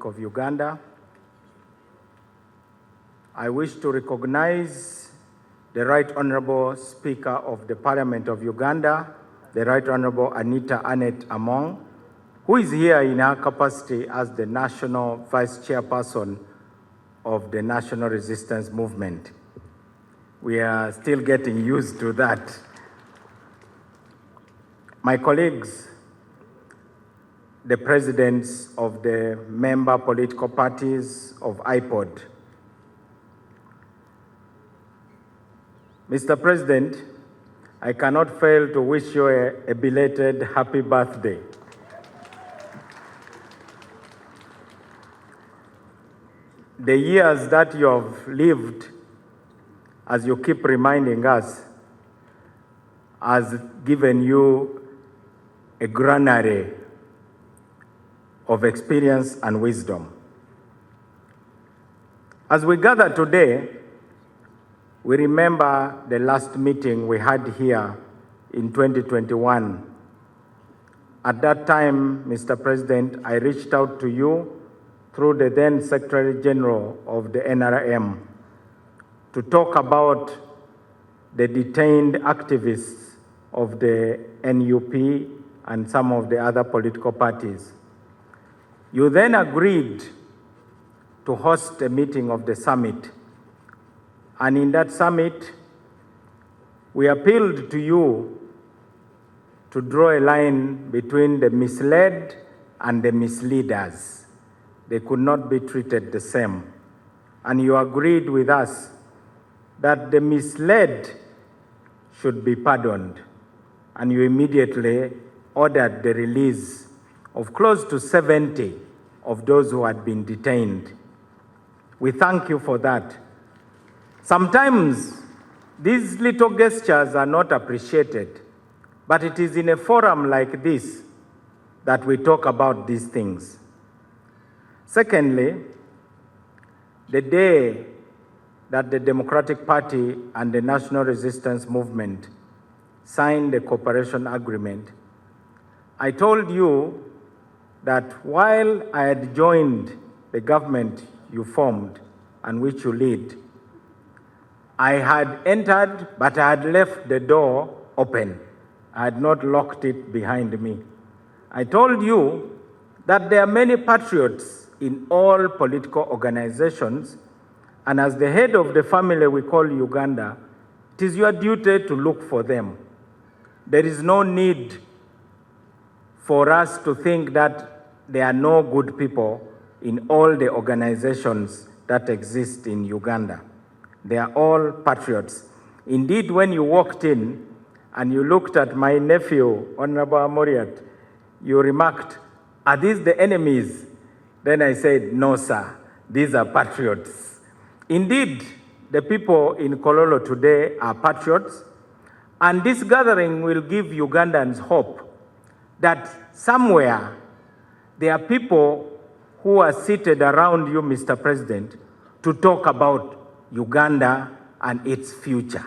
of Uganda. I wish to recognize the Right Honourable Speaker of the Parliament of Uganda, the Right Honourable Anita Annette Among, who is here in her capacity as the National Vice Chairperson of the National Resistance Movement. We are still getting used to that. My colleagues, the presidents of the member political parties of IPOD. Mr. President, I cannot fail to wish you a belated happy birthday. The years that you have lived, as you keep reminding us, has given you a granary of experience and wisdom. As we gather today, we remember the last meeting we had here in 2021. At that time, Mr. President, I reached out to you through the then Secretary General of the NRM to talk about the detained activists of the NUP and some of the other political parties. You then agreed to host a meeting of the summit. And in that summit, we appealed to you to draw a line between the misled and the misleaders. They could not be treated the same. And you agreed with us that the misled should be pardoned. And you immediately ordered the release of close to 70 of those who had been detained. We thank you for that. Sometimes these little gestures are not appreciated, but it is in a forum like this that we talk about these things. Secondly, the day that the Democratic Party and the National Resistance Movement signed the cooperation agreement, I told you that while I had joined the government you formed and which you lead, I had entered, but I had left the door open. I had not locked it behind me. I told you that there are many patriots in all political organizations, and as the head of the family we call Uganda, it is your duty to look for them. There is no need for us to think that there are no good people in all the organizations that exist in Uganda. They are all patriots. Indeed, when you walked in and you looked at my nephew, Honorable Amoriat, you remarked, "Are these the enemies?" Then I said, "No, sir, these are patriots." Indeed, the people in Kololo today are patriots, and this gathering will give Ugandans hope that somewhere there are people who are seated around you, Mr. President, to talk about Uganda and its future.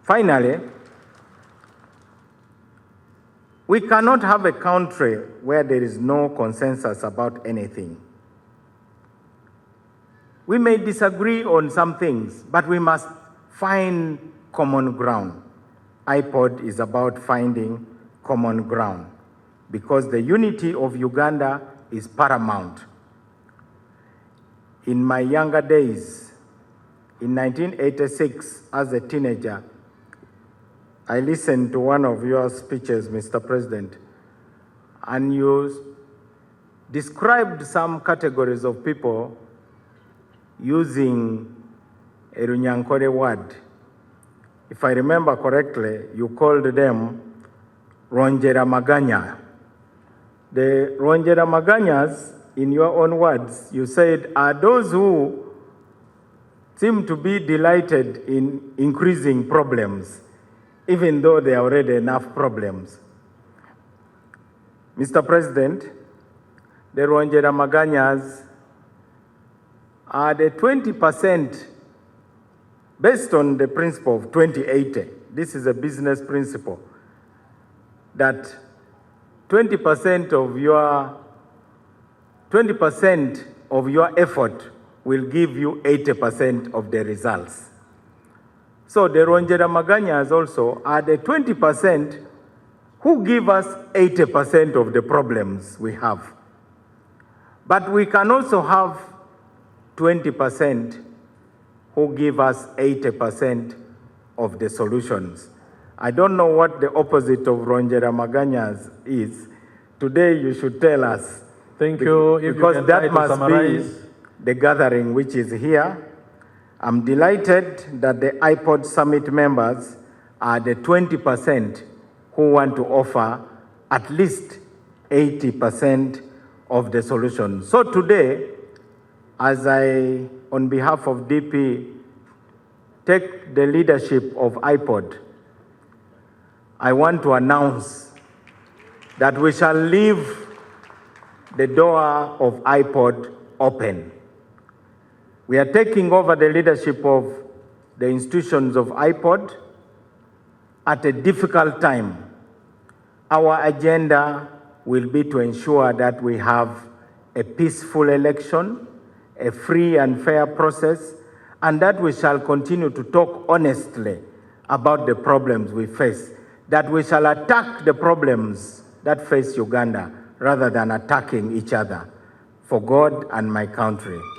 Finally, we cannot have a country where there is no consensus about anything. We may disagree on some things, but we must find common ground. IPOD is about finding common ground because the unity of Uganda is paramount. In my younger days, in 1986, as a teenager, I listened to one of your speeches, Mr. President, and you described some categories of people using a Runyankore word. If I remember correctly, you called them Ronjera Maganya. The Ronjera Maganyas, in your own words, you said, are those who seem to be delighted in increasing problems, even though there are already enough problems. Mr. President, the Ronjera Maganyas are the 20% based on the principle of 2080. This is a business principle that 20% of your 20% of your effort will give you 80% of the results. So the Ronjera Maganyas also are the 20% who give us 80% of the problems we have. But we can also have 20% who give us 80% of the solutions. I don't know what the opposite of Ronjera Maganyas is. Today you should tell us. Thank you. If because you can that try to must summarize. be the gathering which is here. I'm delighted that the IPOD summit members are the 20% who want to offer at least 80% of the solution. So today, as I, on behalf of DP, take the leadership of IPOD, I want to announce that we shall leave the door of IPOD open. We are taking over the leadership of the institutions of IPOD at a difficult time. Our agenda will be to ensure that we have a peaceful election, a free and fair process, and that we shall continue to talk honestly about the problems we face, that we shall attack the problems that face Uganda rather than attacking each other, for God and my country.